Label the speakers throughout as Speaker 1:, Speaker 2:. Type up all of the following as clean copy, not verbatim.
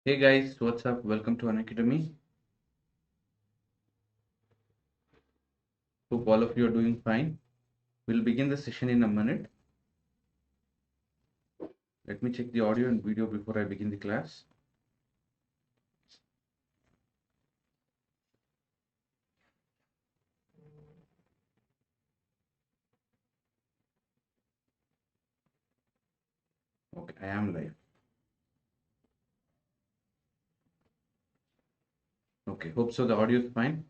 Speaker 1: Hey guys, what's up? Welcome to Unacademy. Hope all of you are doing fine. We'll begin the session in a minute. Let me check the audio and video before I begin the class. Okay, I am live. Okay, hope so the audio is fine.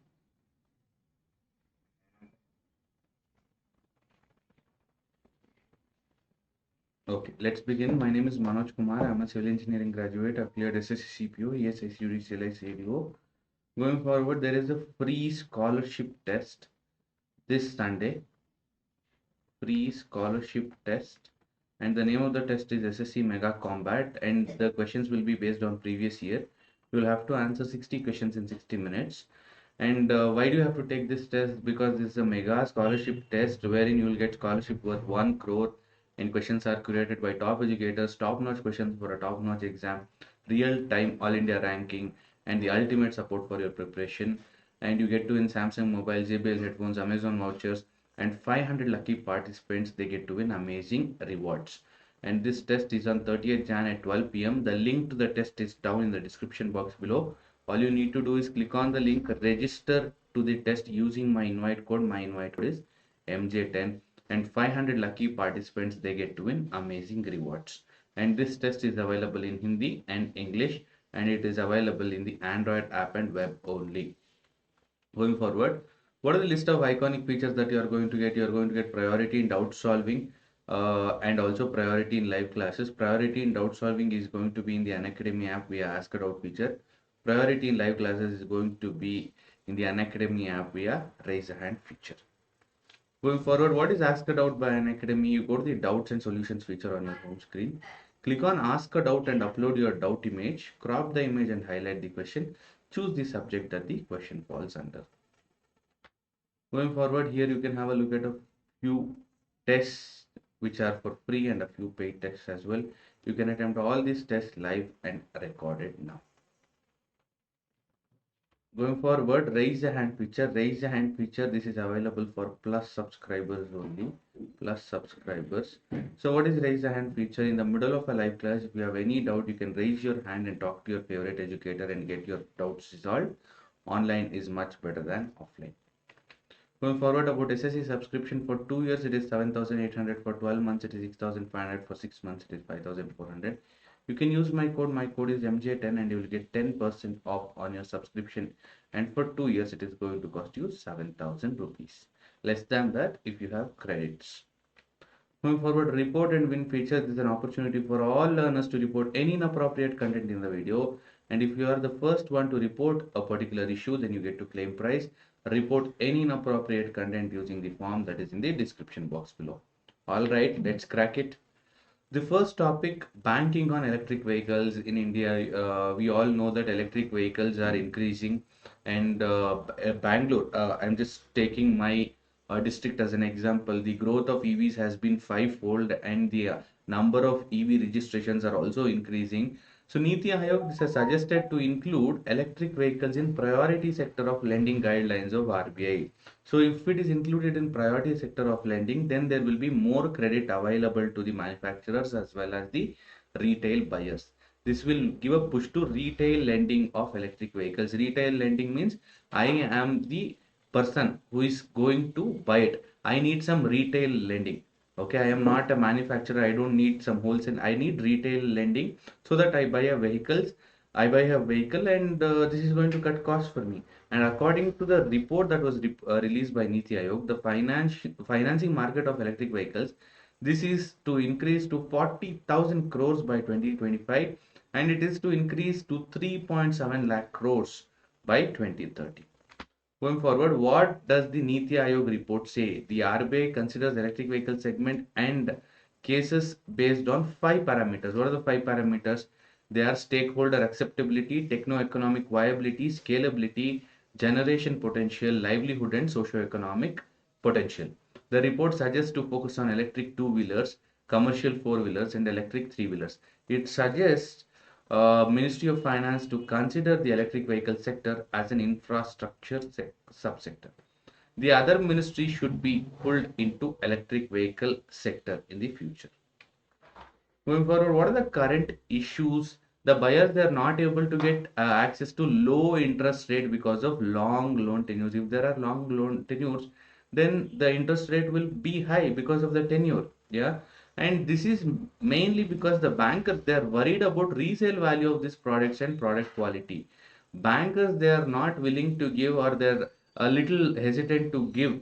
Speaker 1: Okay, let's begin. My name is Manoj Kumar. I'm a civil engineering graduate. I've cleared SSC CPO, ESIC UDC, CGL. Going forward, there is a free scholarship test this Sunday. Free scholarship test. And the name of the test is SSC Mega Combat, and the questions will be based on previous year. You will have to answer 60 questions in 60 minutes. And why do you have to take this test? Because this is a mega scholarship test wherein you will get scholarship worth 1 crore, and questions are curated by top educators, top-notch questions for a top-notch exam, real-time all India ranking, and the ultimate support for your preparation. And you get to win Samsung mobile, JBL headphones, Amazon vouchers, and 500 lucky participants, they get to win amazing rewards. And this test is on 30th Jan at 12 p.m. The link to the test is down in the description box below. All you need to do is click on the link, register to the test using my invite code. My invite code is MJ10, and 500 lucky participants, they get to win amazing rewards. And this test is available in Hindi and English, and it is available in the Android app and web only. Going forward, what are the list of iconic features that you are going to get? You are going to get priority in doubt solving, and also priority in live classes. Priority in doubt solving is going to be in the Unacademy app via Ask a Doubt feature. Priority in live classes is going to be in the Unacademy app via Raise a Hand feature. Going forward, what is Ask a Doubt by Unacademy? You go to the Doubts and Solutions feature on your home screen. Click on Ask a Doubt and upload your doubt image. Crop the image and highlight the question. Choose the subject that the question falls under. Going forward, here you can have a look at a few tests which are for free and a few paid tests as well. You can attempt all these tests live and recorded now. Going forward, raise a hand feature. Raise a hand feature, this is available for plus subscribers only. Plus subscribers. So what is raise a hand feature? In the middle of a live class, if you have any doubt, you can raise your hand and talk to your favorite educator and get your doubts resolved. Online is much better than offline. Going forward, about SSC subscription, for 2 years it is 7,800, for 12 months it is 6,500, for 6 months it is 5,400. You can use my code is MJ10, and you will get 10% off on your subscription, and for 2 years it is going to cost you 7,000 rupees. Less than that if you have credits. Going forward, report and win feature. This is an opportunity for all learners to report any inappropriate content in the video. And if you are the first one to report a particular issue, then you get to claim prize. Report any inappropriate content using the form that is in the description box below. All right, let's crack it. The first topic, banking on electric vehicles in India. We all know that electric vehicles are increasing, and Bangalore, I'm just taking my district as an example. The growth of EVs has been fivefold, and the number of EV registrations are also increasing. So Niti Aayog has suggested to include electric vehicles in priority sector of lending guidelines of RBI. So if it is included in priority sector of lending, then there will be more credit available to the manufacturers as well as the retail buyers. This will give a push to retail lending of electric vehicles. Retail lending means I am the person who is going to buy it. I need some retail lending. Okay, I am not a manufacturer. I don't need some wholesale. I need retail lending so that I buy a vehicles. I buy a vehicle, and this is going to cut costs for me. And according to the report that was released by Niti Aayog, the financing market of electric vehicles, this is to increase to 40,000 crores by 2025, and it is to increase to 3.7 lakh crores by 2030. Going forward, what does the Niti Aayog report say? The RBI considers electric vehicle segment and cases based on 5 parameters. What are the 5 parameters? They are stakeholder acceptability, techno-economic viability, scalability, generation potential, livelihood, and socio-economic potential. The report suggests to focus on electric two-wheelers, commercial four-wheelers, and electric three-wheelers. It suggests Ministry of Finance to consider the electric vehicle sector as an infrastructure subsector. The other ministry should be pulled into electric vehicle sector in the future. Going forward, what are the current issues? The buyers, they are not able to get access to low interest rate because of long loan tenures. If there are long loan tenures, then the interest rate will be high because of the tenure. Yeah, and this is mainly because the bankers, they are worried about resale value of these products and product quality. Bankers, they are not willing to give, or they're a little hesitant to give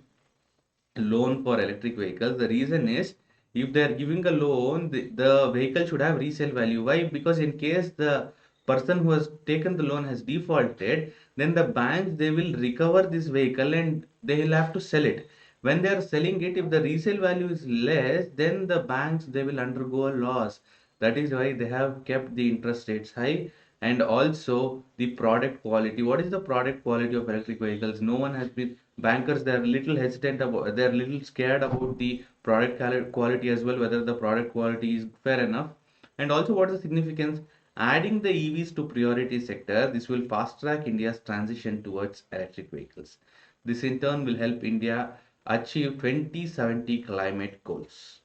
Speaker 1: loan for electric vehicles. The reason is, if they are giving a loan, the vehicle should have resale value. Why? Because in case the person who has taken the loan has defaulted, then the banks, they will recover this vehicle and they will have to sell it. When they are selling it, if the resale value is less, then the banks, they will undergo a loss. That is why they have kept the interest rates high. And also the product quality. What is the product quality of electric vehicles? No one has been, bankers, they're little hesitant about, they're little scared about the product quality as well, whether the product quality is fair enough. And also, what is the significance? Adding the EVs to priority sector, this will fast track India's transition towards electric vehicles. This in turn will help India achieve 2070 climate goals.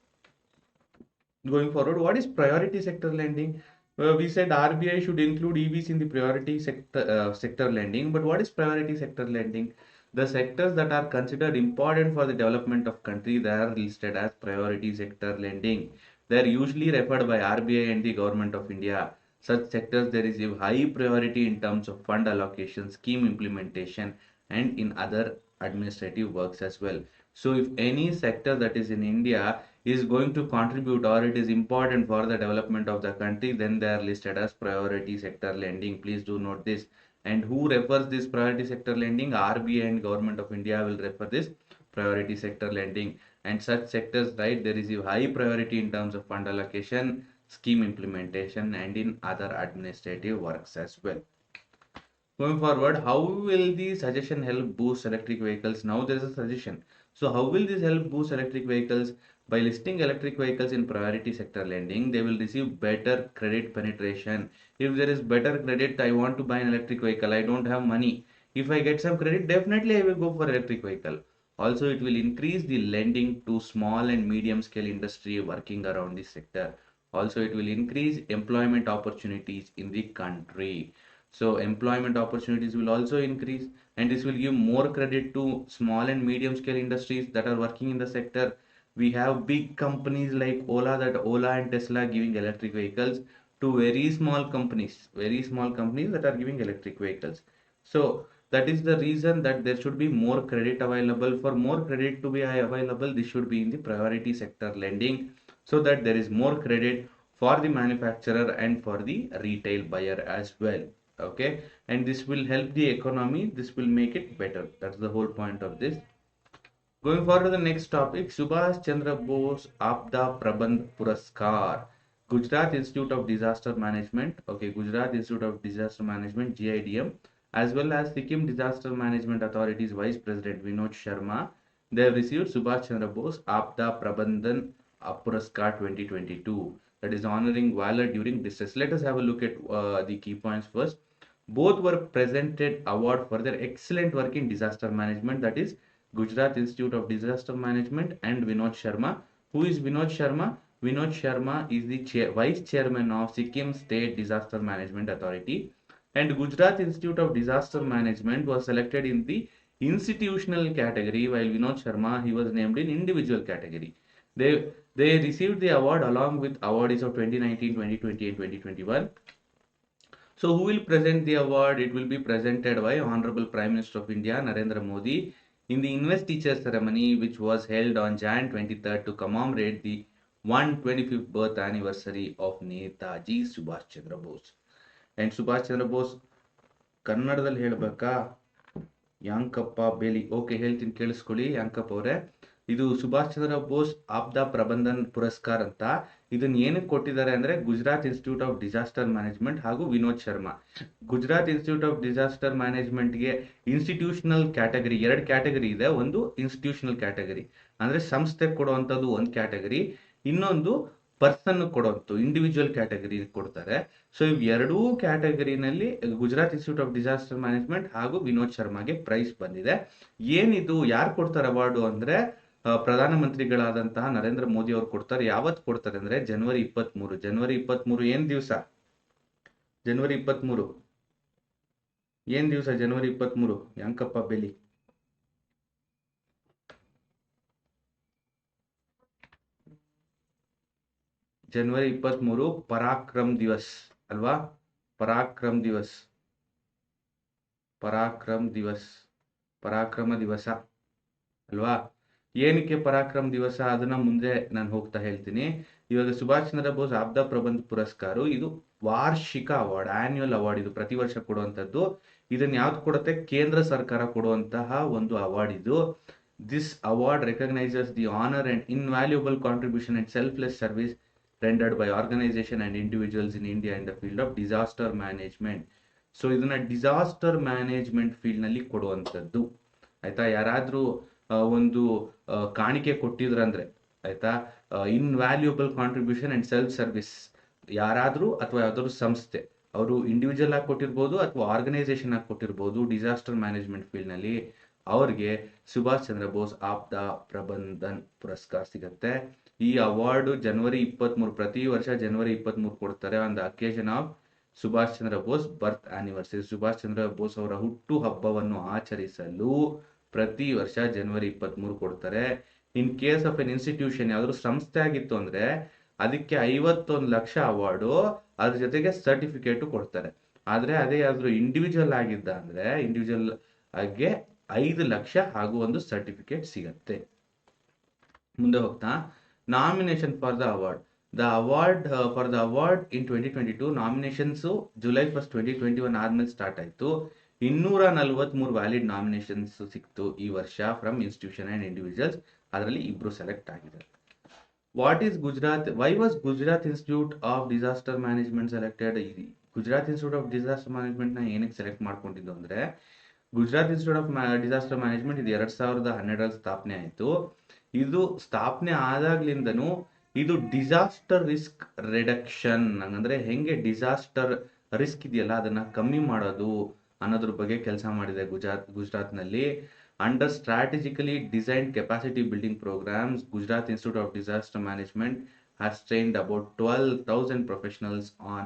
Speaker 1: Going forward, what is priority sector lending? We said RBI should include EVs in the priority sector lending, but what is priority sector lending? The sectors that are considered important for the development of country, they are listed as priority sector lending. They are usually referred by RBI and the government of India. Such sectors, they receive high priority in terms of fund allocation, scheme implementation, and in other administrative works as well. So if any sector that is in India is going to contribute, or it is important for the development of the country, then they are listed as priority sector lending. Please do note this. And who refers this priority sector lending? RBI and Government of India will refer this priority sector lending. And such sectors, right, they receive high priority in terms of fund allocation, scheme implementation, and in other administrative works as well. Going forward, how will the suggestion help boost electric vehicles? Now there is a suggestion. So how will this help boost electric vehicles? By listing electric vehicles in priority sector lending, they will receive better credit penetration. If there is better credit, I want to buy an electric vehicle, I don't have money. If I get some credit, definitely I will go for electric vehicle. Also, it will increase the lending to small and medium scale industry working around this sector. Also, it will increase employment opportunities in the country. So employment opportunities will also increase, and this will give more credit to small and medium scale industries that are working in the sector. We have big companies like Ola, that Ola and Tesla giving electric vehicles, to very small companies that are giving electric vehicles. So that is the reason that there should be more credit available. For more credit to be available, this should be in the priority sector lending, so that there is more credit for the manufacturer and for the retail buyer as well. Okay, and this will help the economy, this will make it better. That's the whole point of this. Going forward to the next topic, Subhash Chandra Bose Apda Prabandh Puraskar, Gujarat Institute of Disaster Management. Okay, Gujarat Institute of Disaster Management, GIDM, as well as Sikkim Disaster Management Authority's Vice President Vinod Sharma. They have received Subhash Chandra Bose Apda Prabandhan Puraskar 2022. That is honoring valor during distress. Let us have a look at the key points first. Both were presented award for their excellent work in disaster management. That is Gujarat Institute of Disaster Management and Vinod Sharma. Who is Vinod Sharma? Vinod Sharma is the Vice Chairman of Sikkim State Disaster Management Authority. And Gujarat Institute of Disaster Management was selected in the institutional category, while Vinod Sharma, he was named in individual category. They received the award along with awardees of 2019, 2020, and 2021. So who will present the award? It will be presented by Honorable Prime Minister of India, Narendra Modi, in the investiture ceremony, which was held on Jan 23rd to commemorate the 125th birth anniversary of Netaji Subhash Chandra Bose. And Subhash Chandra Bose, ಕನ್ನಡದಲ್ಲಿ ಹೇಳಬೇಕಾ? ಯಾಂಕಪ್ಪ ಬೇಲಿ. Okay, ಹೇಳ್ತೀನಿ ಕೇಳಿಸ್ಕೊಳ್ಳಿ ಯಾಂಕಪ್ಪ ಅವರೇ. ಇದು ಸುಭಾಷ್ ಚಂದ್ರ ಬೋಸ್ ಆಪ್ದಾ ಪ್ರಬಂಧನ್ ಪುರಸ್ಕಾರ್ ಅಂತ. ಇದನ್ನ ಏನಕ್ಕೆ ಕೊಟ್ಟಿದ್ದಾರೆ ಅಂದ್ರೆ Gujarat institute of disaster management ಹಾಗೂ Vinod Sharma. Gujarat institute of disaster ಮ್ಯಾನೇಜ್ಮೆಂಟ್ಗೆ ಇನ್ಸ್ಟಿಟ್ಯೂಷನಲ್ ಕ್ಯಾಟಗರಿ, 2 ಕ್ಯಾಟಗರಿ ಇದೆ. ಒಂದು ಇನ್ಸ್ಟಿಟ್ಯೂಷನಲ್ ಕ್ಯಾಟಗರಿ ಅಂದ್ರೆ ಸಂಸ್ಥೆ ಕೊಡುವಂಥದ್ದು ಒಂದು ಕ್ಯಾಟಗರಿ, ಇನ್ನೊಂದು ಪರ್ಸನ್ ಕೊಡುವಂತು ಇಂಡಿವಿಜುವಲ್ ಕ್ಯಾಟಗರಿ ಕೊಡ್ತಾರೆ. ಸೊ ಇವ್ ಎರಡೂ ಕ್ಯಾಟಗರಿನಲ್ಲಿ Gujarat institute of disaster management ಹಾಗೂ ವಿನೋದ್ ಶರ್ಮಾಗೆ ಪ್ರೈಸ್ ಬಂದಿದೆ. ಏನಿದು ಯಾರು ಕೊಡ್ತಾರೆ ಅವಾರ್ಡು ಅಂದ್ರೆ ಪ್ರಧಾನಮಂತ್ರಿಗಳಾದಂತಹ ನರೇಂದ್ರ ಮೋದಿ ಅವರು ಕೊಡ್ತಾರೆ. ಯಾವತ್ತು ಕೊಡ್ತಾರೆ ಅಂದ್ರೆ ಜನವರಿ 23. ಜನವರಿ 23 ಏನ್ ದಿವಸ? ಜನವರಿ 23 ಏನ್ ದಿವಸ? ಜನವರಿ 23 ಯಾಂಕಪ್ಪ ಬೆಲಿ? ಜನವರಿ 23 ಪರಾಕ್ರಮ್ ದಿವಸ್ ಅಲ್ವಾ? ಪರಾಕ್ರಮ್ ದಿವಸ್, ಪರಾಕ್ರಮ್ ದಿವಸ್, ಪರಾಕ್ರಮ ದಿವಸ ಅಲ್ವಾ? ಏನಕ್ಕೆ ಪರಾಕ್ರಮ್ ದಿವಸ ಅದನ್ನ ಮುಂದೆ ನಾನು ಹೋಗ್ತಾ ಹೇಳ್ತೀನಿ. ಇವಾಗ ಸುಭಾಷ್ ಚಂದ್ರ ಬೋಸ್ ಆಪ್ದಾ ಪ್ರಬಂಧ ಪುರಸ್ಕಾರ, ಇದು ವಾರ್ಷಿಕ ಅವಾರ್ಡ್, ಆನ್ಯುವಲ್ ಅವಾರ್ಡ್. ಇದು ಪ್ರತಿ ವರ್ಷ ಕೊಡುವಂತದ್ದು. ಇದನ್ನ ಯಾವ್ದು ಕೊಡುತ್ತೆ? ಕೇಂದ್ರ ಸರ್ಕಾರ ಕೊಡುವಂತಹ ಒಂದು ಅವಾರ್ಡ್ ಇದು. This award recognises the honour and invaluable contribution and selfless service rendered by organization and individuals in India in the field of disaster management. So ಇದನ್ನ ಡಿಸಾಸ್ಟರ್ ಮ್ಯಾನೇಜ್ಮೆಂಟ್ ಫೀಲ್ಡ್ ನಲ್ಲಿ ಕೊಡುವಂಥದ್ದು ಆಯ್ತಾ. ಯಾರಾದ್ರೂ ಒಂದು ಕಾಣಿಕೆ ಕೊಟ್ಟಿದ್ರಂದ್ರೆ ಆಯ್ತಾ, ಇನ್ವ್ಯಾಲ್ಯೂಬಲ್ ಕಾಂಟ್ರಿಬ್ಯೂಷನ್ ಅಂಡ್ ಸೆಲ್ಫ್ ಸರ್ವಿಸ್, ಯಾರಾದ್ರೂ ಅಥವಾ ಯಾವ್ದಾದ್ರು ಸಂಸ್ಥೆ ಅವರು ಇಂಡಿವಿಜುವಲ್ ಆಗಿ ಕೊಟ್ಟಿರ್ಬೋದು ಅಥವಾ ಆರ್ಗನೈಸೇಷನ್ ಆಗಿ ಕೊಟ್ಟಿರ್ಬೋದು ಡಿಸಾಸ್ಟರ್ ಮ್ಯಾನೇಜ್ಮೆಂಟ್ ಫೀಲ್ಡ್ ನಲ್ಲಿ, ಅವ್ರಿಗೆ ಸುಭಾಷ್ ಚಂದ್ರ ಬೋಸ್ ಆಪ್ದಾ ಪ್ರಬಂಧನ್ ಪುರಸ್ಕಾರ ಸಿಗತ್ತೆ. ಈ ಅವಾರ್ಡ್ ಜನವರಿ 23 ಪ್ರತಿ ವರ್ಷ ಜನವರಿ 23 ಕೊಡ್ತಾರೆ on the occasion of Subhash Chandra Bose birth anniversary. Subhash Chandra Bose ಅವರ ಹುಟ್ಟು ಹಬ್ಬವನ್ನು ಆಚರಿಸಲು ಪ್ರತಿ ವರ್ಷ ಜನವರಿ 23 ಕೊಡ್ತಾರೆ. In case of an institution, ಯಾವ್ದಾದ್ರು ಸಂಸ್ಥೆ ಆಗಿತ್ತು ಅಂದ್ರೆ ಅದಕ್ಕೆ 51 ಲಕ್ಷ ಅವಾರ್ಡು, ಅದ್ರ ಜೊತೆಗೆ ಸರ್ಟಿಫಿಕೇಟ್ ಕೊಡ್ತಾರೆ. ಆದ್ರೆ ಅದೇ ಯಾವ್ದಾದ್ರು ಇಂಡಿವಿಜುವಲ್ ಆಗಿದ್ದ ಅಂದ್ರೆ ಇಂಡಿವಿಜುವಲ್ ಆಗಿ 5 ಲಕ್ಷ ಹಾಗೂ ಒಂದು ಸರ್ಟಿಫಿಕೇಟ್ ಸಿಗತ್ತೆ. ಮುಂದೆ ಹೋಗ್ತಾ, nomination for the award. The award for the award in 2022 nominations July 1, 2021 ಆದ್ಮೇಲೆ ಸ್ಟಾರ್ಟ್ ಆಯ್ತು. 243 ವ್ಯಾಲಿಡ್ ನಾಮಿನೇಷನ್ಸ್ ಸಿಕ್ತು ಈ ವರ್ಷ ಫ್ರಮ್ ಇನ್ಸ್ಟಿಟ್ಯೂಷನ್ ಅಂಡ್ ಇಂಡಿವಿಜುವಲ್ಸ್. ಅದರಲ್ಲಿ ಇಬ್ರು ಸೆಲೆಕ್ಟ್ ಆಗಿದ್ದಾರೆ. What is Gujarat? Why was Gujarat institute of disaster management selected? Gujarat institute of disaster management ನ ಏನಕ್ಕೆ ಸೆಲೆಕ್ಟ್ ಮಾಡ್ಕೊಂಡಿದ್ದು ಅಂದ್ರೆ, Gujarat institute of disaster management ಇದು 2012 ಸ್ಥಾಪನೆ ಆಯಿತು. ಇದು ಸ್ಥಾಪನೆ ಆದಾಗ್ಲಿಂದನೂ ಇದು ಡಿಸಾಸ್ಟರ್ ರಿಸ್ಕ್ ರಿಡಕ್ಷನ್, ಅಂದ್ರೆ ಹೆಂಗೆ ಡಿಸಾಸ್ಟರ್ ರಿಸ್ಕ್ ಇದೆಯಲ್ಲ ಅದನ್ನ ಕಮ್ಮಿ ಮಾಡೋದು ಅನ್ನೋದ್ರ ಬಗ್ಗೆ ಕೆಲಸ ಮಾಡಿದೆ ಗುಜರಾತ್ ನಲ್ಲಿ. Under strategically designed capacity building programmes, Gujarat institute of disaster Management has trained about 12,000 professionals on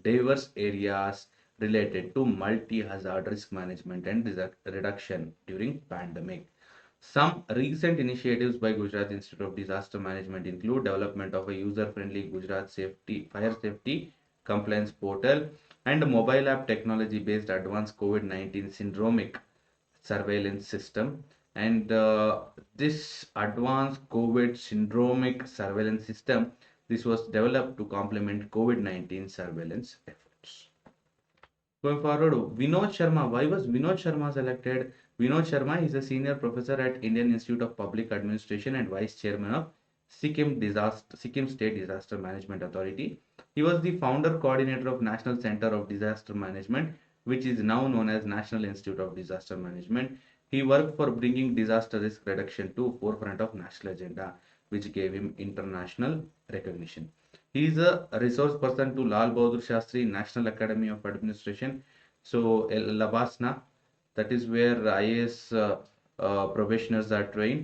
Speaker 1: diverse areas related to multi-hazard risk management and reduction during pandemic. Some recent initiatives by Gujarat Institute of Disaster Management include development of a user-friendly Gujarat fire safety compliance portal and a mobile app technology-based advanced COVID-19 syndromic surveillance system. And this advanced COVID syndromic surveillance system, this was developed to complement COVID-19 surveillance efforts. Going forward, Vinod Sharma. Why was Vinod Sharma selected? Vinod Sharma is a senior professor at Indian Institute of Public Administration and vice chairman of Sikkim State Disaster Management Authority. He was the founder coordinator of National Center of Disaster Management, which is now known as National Institute of Disaster Management. He worked for bringing disaster risk reduction to forefront of national agenda, which gave him international recognition. He is a resource person to Lal Bahadur Shastri National Academy of Administration, so Labasna, that is where IAS professionals are trained.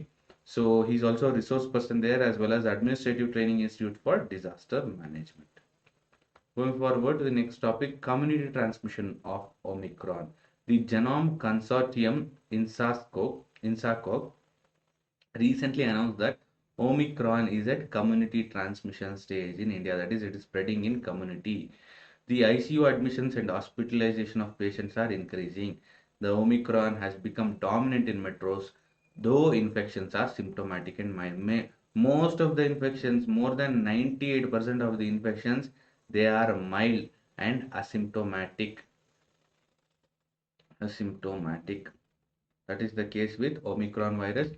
Speaker 1: So he's also a resource person there, as well as Administrative Training Institute for Disaster Management. Going forward to the next topic, community transmission of Omicron. The Genome Consortium INSACOG recently announced that Omicron is at community transmission stage in India. That is, it is spreading in community. The ICU admissions and hospitalization of patients are increasing. The Omicron has become dominant in metros, though infections are symptomatic and mild. Most of the infections, more than 98% of the infections, they are mild and asymptomatic. That is the case with Omicron virus.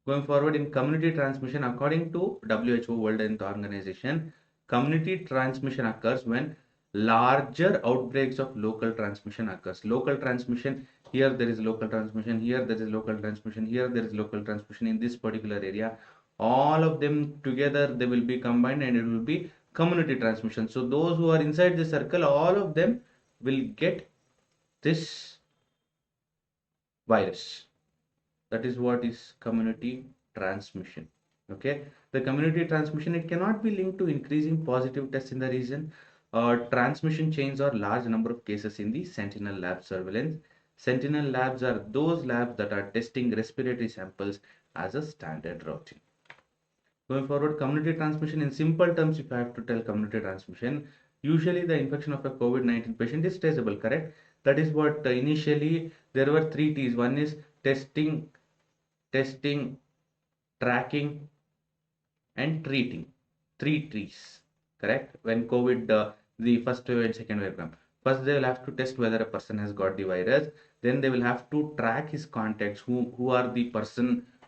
Speaker 1: Going forward, in community transmission, according to WHO, World Health Organization, community transmission occurs when larger outbreaks of local transmission occurs. Local transmission, here there is local transmission, here there is local transmission, here there is local transmission in this particular area. All of them together, they will be combined and it will be community transmission. So those who are inside the circle, all of them will get this virus. That is what is community transmission. Okay, the community transmission, it cannot be linked to increasing positive tests in the region. Transmission chains or large number of cases in the sentinel lab surveillance. Sentinel labs are those labs that are testing respiratory samples as a standard routine. Going forward, community transmission in simple terms, if I have to tell community transmission, usually the infection of a COVID-19 patient is traceable, correct? That is what initially there were three T's. One is testing, tracking, and treating. Three T's, correct? When COVID, the first wave and second wave come. First, they will have to test whether a person has got the virus. Then they will have to track his contacts. Who are the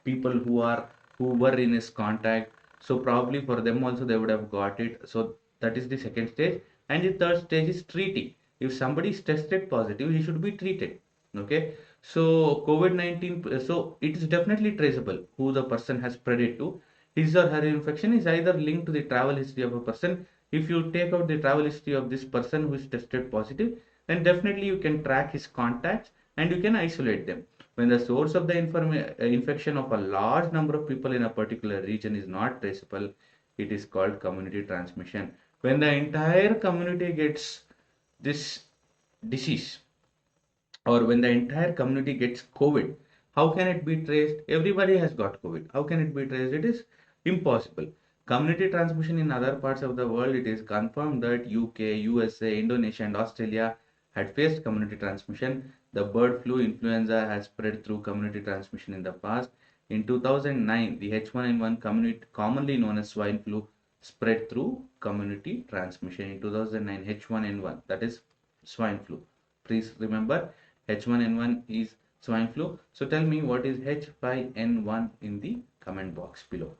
Speaker 1: people who were in his contact. So probably for them also they would have got it. So that is the second stage. And the third stage is treating. If somebody is tested positive, he should be treated. Okay. So COVID-19, so it is definitely traceable who the person has spread it to. His or her infection is either linked to the travel history of a person. If you take out the travel history of this person who is tested positive, then definitely you can track his contacts and you can isolate them. When the source of the infection of a large number of people in a particular region is not traceable, it is called community transmission. When the entire community gets this disease, or when the entire community gets COVID, how can it be traced? Everybody has got COVID. How can it be traced? It is impossible. Community transmission in other parts of the world, it is confirmed that UK, USA, Indonesia, and Australia had faced community transmission. The bird flu influenza has spread through community transmission in the past. In 2009, the H1N1 commonly known as swine flu, spread through community transmission. In 2009, H1N1, that is swine flu. Please remember, H1N1 is swine flu. So tell me what is H5N1 in the comment box below.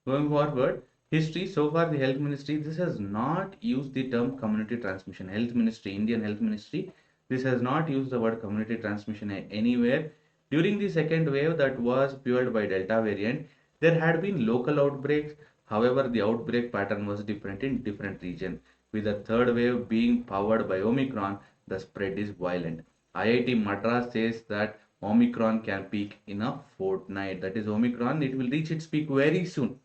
Speaker 1: Going forward, history. So far the health ministry, this has not used the term community transmission. Health ministry, Indian health ministry, this has not used the word community transmission anywhere. During the second wave that was fueled by Delta variant, there had been local outbreaks. However, the outbreak pattern was different in different regions. With the third wave being powered by Omicron, the spread is violent. IIT Madras says that Omicron can peak in a fortnight. That is Omicron, it will reach its peak very soon.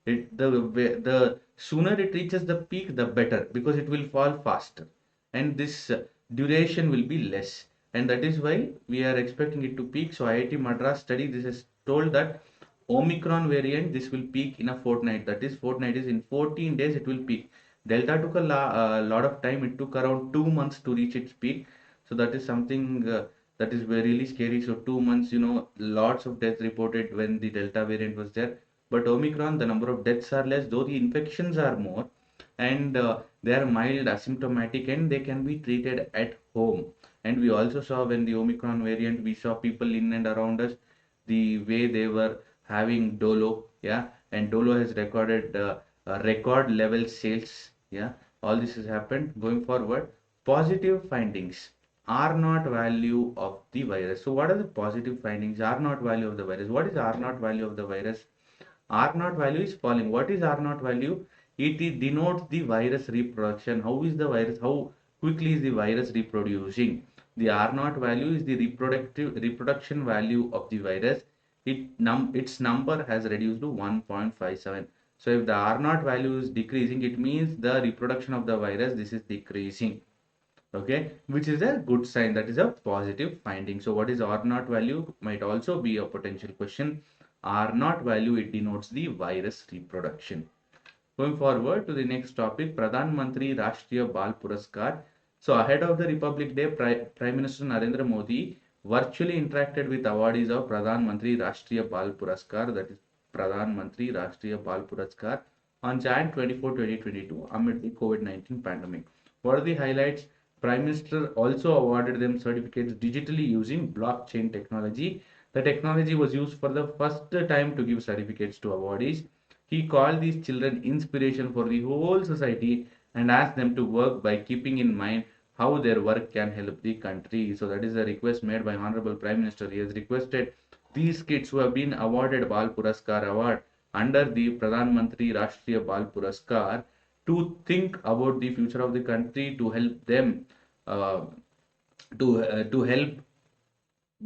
Speaker 1: The sooner it reaches the peak, the better, because it will fall faster. And this duration will be less. And that is why we are expecting it to peak. So IIT Madras study, this is told that Omicron variant, this will peak in a fortnight. That is fortnight is in 14 days it will peak. Delta took a lot of time. It took around 2 months to reach its peak. So that is something that is really scary. So 2 months, lots of deaths reported when the Delta variant was there. But Omicron, the number of deaths are less, though the infections are more, and they are mild, asymptomatic, and they can be treated at home. And we also saw when the Omicron variant, we saw people in and around us, the way they were having Dolo, yeah, and Dolo has recorded record level sales, yeah. All this has happened. Going forward, positive findings. R naught value of the virus. So what are the positive findings? R naught value of the virus. What is R naught value of the virus? R naught value is falling. What is R naught value? It denotes the virus reproduction. How is the virus? How quickly is the virus reproducing? The R naught value is the reproduction value of the virus. Its number has reduced to 1.57. So if the R naught value is decreasing, it means the reproduction of the virus, this is decreasing. Okay, which is a good sign. That is a positive finding. So what is R naught value might also be a potential question. R naught value, it denotes the virus reproduction. Going forward to the next topic, Pradhanmantri Rashtriya Bal Puraskar. So ahead of the Republic Day, Prime Minister Narendra Modi virtually interacted with awardees of Pradhanmantri Rashtriya Bal Puraskar, that is Pradhanmantri Rashtriya Bal Puraskar, on Jan 24, 2022 amid the COVID-19 pandemic. What are the highlights? Prime Minister also awarded them certificates digitally using blockchain technology. The technology was used for the first time to give certificates to awardees. He called these children inspiration for the whole society and asked them to work by keeping in mind how their work can help the country. So that is a request made by Honorable Prime Minister. He has requested these kids who have been awarded Bal Puraskar award under the Pradhan Mantri Rashtriya Bal Puraskar to think about the future of the country, to help them uh, to help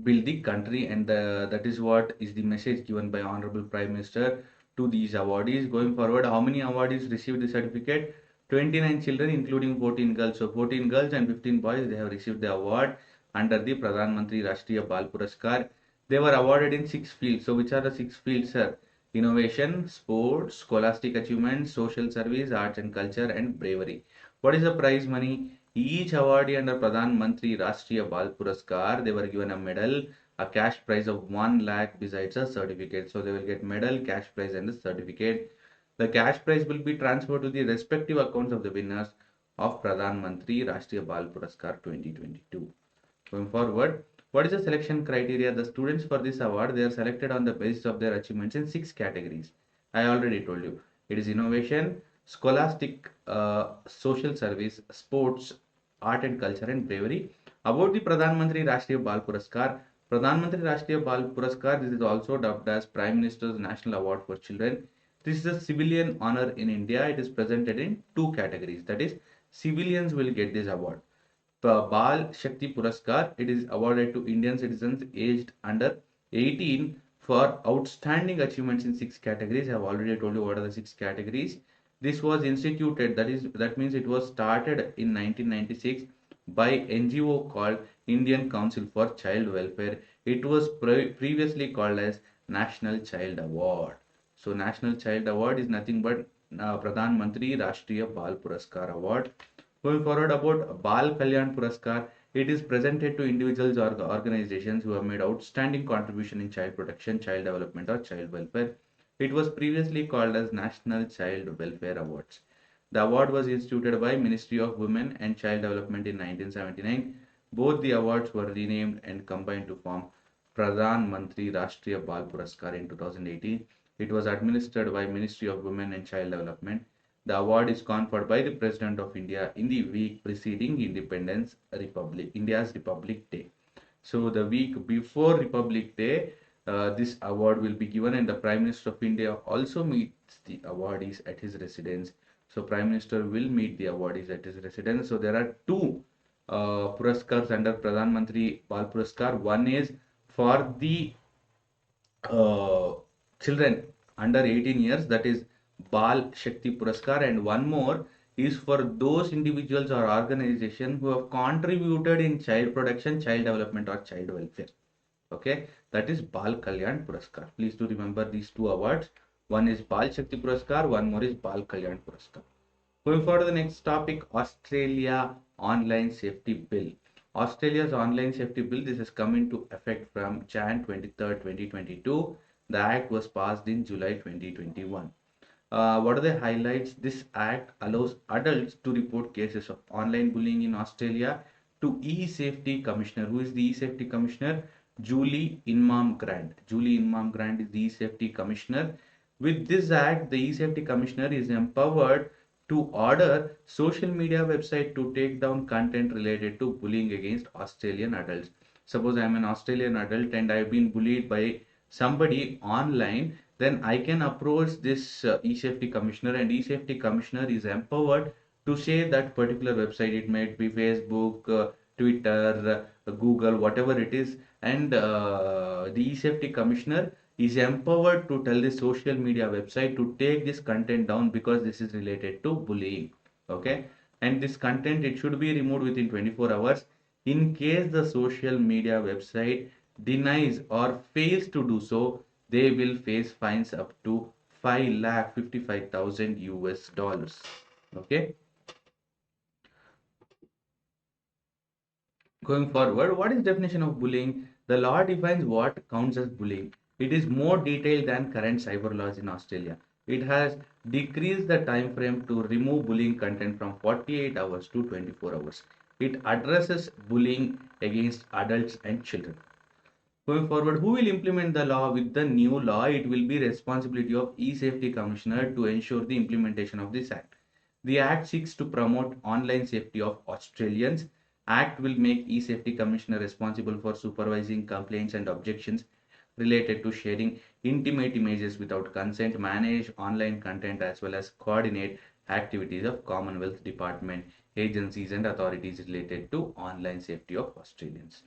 Speaker 1: build the country, and that is what is the message given by Honorable Prime Minister to these awardees. Going forward, how many awardees received the certificate? 29 children, including 14 girls. So 14 girls and 15 boys, they have received the award under the Pradhanmantri Rashtriya Bal Puraskar. They were awarded in 6 fields. So which are the 6 fields, sir? Innovation, sports, scholastic achievement, social service, arts and culture, and bravery. What is the prize money? Each awardee under Pradhan Mantri Rashtriya Bal Puraskar, they were given a medal, a cash prize of 1 lakh besides a certificate. So they will get medal, cash prize, and the certificate. The cash prize will be transferred to the respective accounts of the winners of Pradhan Mantri Rashtriya Bal Puraskar 2022. Going forward, what is the selection criteria? The students for this award, they are selected on the basis of their achievements in 6 categories. I already told you. It is innovation, scholastic, social service, sports, art and culture, and bravery. About the Pradhan Mantri Rashtriya Bal Puraskar, Pradhan Mantri Rashtriya Bal Puraskar, this is also dubbed as Prime Minister's National Award for Children. This is a civilian honor in India. It is presented in 2 categories. That is, civilians will get this award. Bal Shakti Puraskar, it is awarded to Indian citizens aged under 18 for outstanding achievements in 6 categories. I have already told you what are the 6 categories. This was instituted, that means it was started in 1996 by NGO called Indian Council for Child Welfare. It was previously called as National Child Award. So National Child Award is nothing but Pradhan Mantri Rashtriya Bal Puraskar Award. Going forward, about Bal Kalyan Puraskar, it is presented to individuals or organizations who have made outstanding contribution in child protection, child development, or child welfare. It was previously called as National Child Welfare Awards. The award was instituted by Ministry of Women and Child Development in 1979. Both the awards were renamed and combined to form Pradhan Mantri Rashtriya Bal Puraskar in 2018. It was administered by Ministry of Women and Child Development. The award is conferred by the President of India in the week preceding India's Republic Day. So the week before Republic Day, this award will be given, and the Prime Minister of India also meets the awardees at his residence. So Prime Minister will meet the awardees at his residence. So there are two Puraskars under Pradhan Mantri Bal Puraskar. One is for the uh, children under 18 years, that is Bal Shakti Puraskar, and one more is for those individuals or organizations who have contributed in child protection, child development, or child welfare. Okay, that is Bal Kalyan Puraskar. Please do remember these two awards. One is Bal Shakti Puraskar, one more is Bal Kalyan Puraskar. Going forward to the next topic, Australia Online Safety Bill. Australia's Online Safety Bill, this has come into effect from Jan 23rd, 2022. The act was passed in July 2021. What are the highlights? This act allows adults to report cases of online bullying in Australia to E-Safety Commissioner. Who is the E-Safety Commissioner? Julie Inman Grant. Julie Inman Grant is the E-Safety Commissioner. With this act, the E-Safety Commissioner is empowered to order social media website to take down content related to bullying against Australian adults. Suppose I am an Australian adult and I have been bullied by somebody online, then I can approach this E-Safety Commissioner, and E-Safety Commissioner is empowered to say that particular website, it might be Facebook, Twitter, Google, whatever it is, and the E-Safety Commissioner is empowered to tell the social media website to take this content down because this is related to bullying. Okay, and this content, it should be removed within 24 hours. In case the social media website denies or fails to do so, they will face fines up to 5,55,000 US dollars. Okay. Going forward, what is definition of bullying? The law defines what counts as bullying. It is more detailed than current cyber laws in Australia. It has decreased the time frame to remove bullying content from 48 hours to 24 hours. It addresses bullying against adults and children. Going forward, who will implement the law? With the new law, it will be responsibility of E-Safety Commissioner to ensure the implementation of this act. The act seeks to promote online safety of Australians. Act will make E-Safety Commissioner responsible for supervising complaints and objections related to sharing intimate images without consent, manage online content, as well as coordinate activities of Commonwealth Department, agencies and authorities related to online safety of Australians.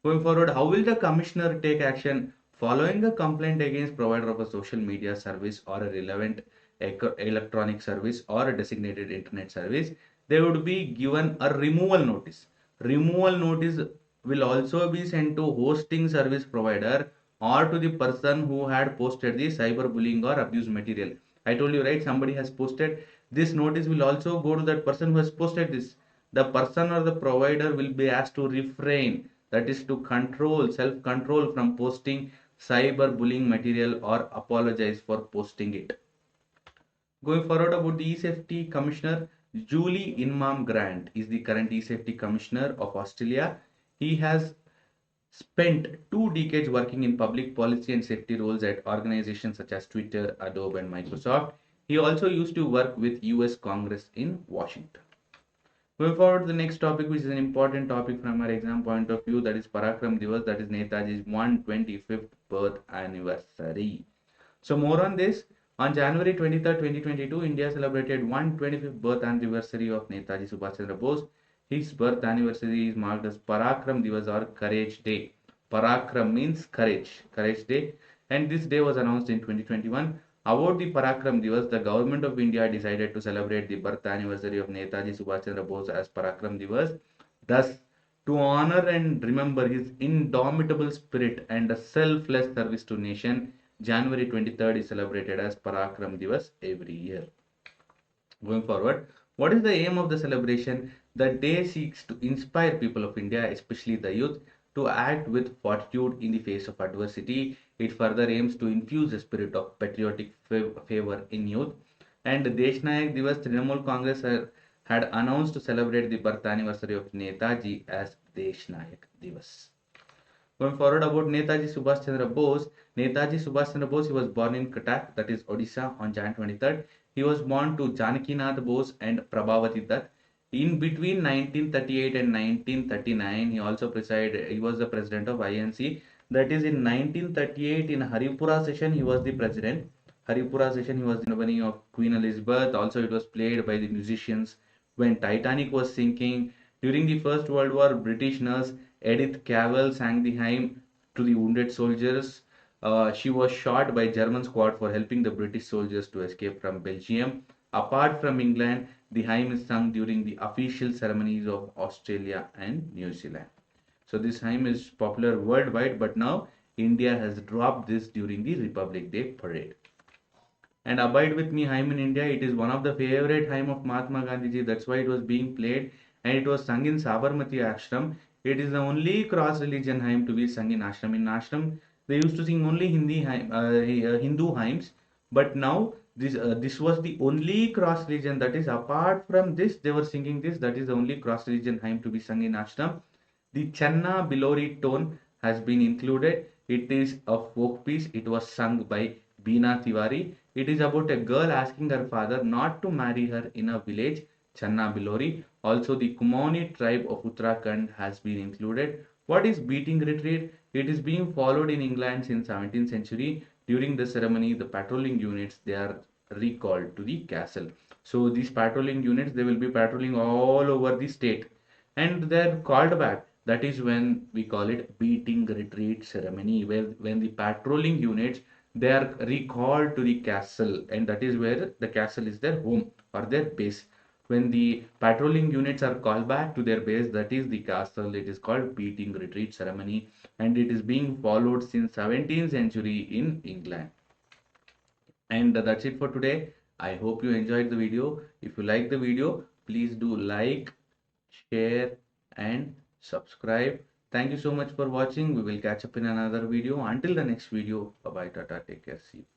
Speaker 1: Going forward, how will the commissioner take action following a complaint against provider of a social media service or a relevant electronic service or a designated internet service? They would be given a removal notice. Removal notice will also be sent to hosting service provider or to the person who had posted the cyberbullying or abuse material. I told you, right? Somebody has posted. This notice will also go to that person who has posted this. The person or the provider will be asked to refrain, that is to control, self control from posting cyberbullying material or apologize for posting it. Going forward, about the e-safety commissioner, Julie Inman Grant is the current e-safety commissioner of Australia. He has spent 2 decades working in public policy and safety roles at organizations such as Twitter, Adobe, and Microsoft. He also used to work with US Congress in Washington. Going forward, the next topic, which is an important topic from our exam point of view, that is Parakram Divas, that is Netaji's 125th birth anniversary. So more on this. On January 23rd, 2022, India celebrated 125th birth anniversary of Netaji Subhash Chandra Bose. His birth anniversary is marked as Parakram Divas or Courage Day. Parakram means courage, Courage Day. And this day was announced in 2021. About the Parakram Divas, the government of India decided to celebrate the birth anniversary of Netaji Subhash Chandra Bose as Parakram Divas. Thus, to honor and remember his indomitable spirit and a selfless service to nation, January 23rd is celebrated as Parakram Divas every year. Going forward, what is the aim of the celebration? The day seeks to inspire people of India, especially the youth, to act with fortitude in the face of adversity. It further aims to infuse a spirit of patriotic fervor in youth. And Deshnayak Divas, Trinamool Congress had announced to celebrate the birth anniversary of Netaji as Deshnayak Divas. Going forward, about Netaji Subhash Chandra Bose. Netaji Subhash Chandra Bose, he was born in Cuttack, that is Odisha, on Jan 23rd. He was born to Janakinath Bose and Prabhavati Dutt. In between 1938 and 1939, he was the president of INC. That is, in 1938, in Haripura session, he was the president. Haripura session, he was the nominee of Queen Elizabeth. Also, it was played by the musicians when Titanic was sinking. During the First World War, British nurse Edith Cavell sang the hymn to the wounded soldiers. She was shot by German squad for helping the British soldiers to escape from Belgium. Apart from England, the hymn is sung during the official ceremonies of Australia and New Zealand. So this hymn is popular worldwide, but now India has dropped this during the Republic Day parade. And Abide With Me hymn in India, it is one of the favorite hymn of Mahatma Gandhi. That's why it was being played, and it was sung in Sabarmati Ashram. It is the only cross-religion hymn to be sung in ashram. In ashram, they used to sing only Hindu hymns, but now this was the only cross-religion. That is, apart from this, they were singing this. That is the only cross-religion hymn to be sung in ashram. The Channa Bilori tone has been included. It is a folk piece. It was sung by Beena Tiwari. It is about a girl asking her father not to marry her in a village, Channa Bilori. Also, the Kumaoni tribe of Uttarakhand has been included. What is beating retreat? It is being followed in England since 17th century. During the ceremony, the patrolling units, they are recalled to the castle. So these patrolling units, they will be patrolling all over the state, and they're called back. That is when we call it beating retreat ceremony, where when the patrolling units, they are recalled to the castle, and that is where the castle is their home or their base. When the patrolling units are called back to their base, that is the castle. It is called beating retreat ceremony, and it is being followed since 17th century in England. And that's it for today. I hope you enjoyed the video. If you like the video, please do like, share and subscribe. Thank you so much for watching. We will catch up in another video. Until the next video, bye bye, tata, take care, see you.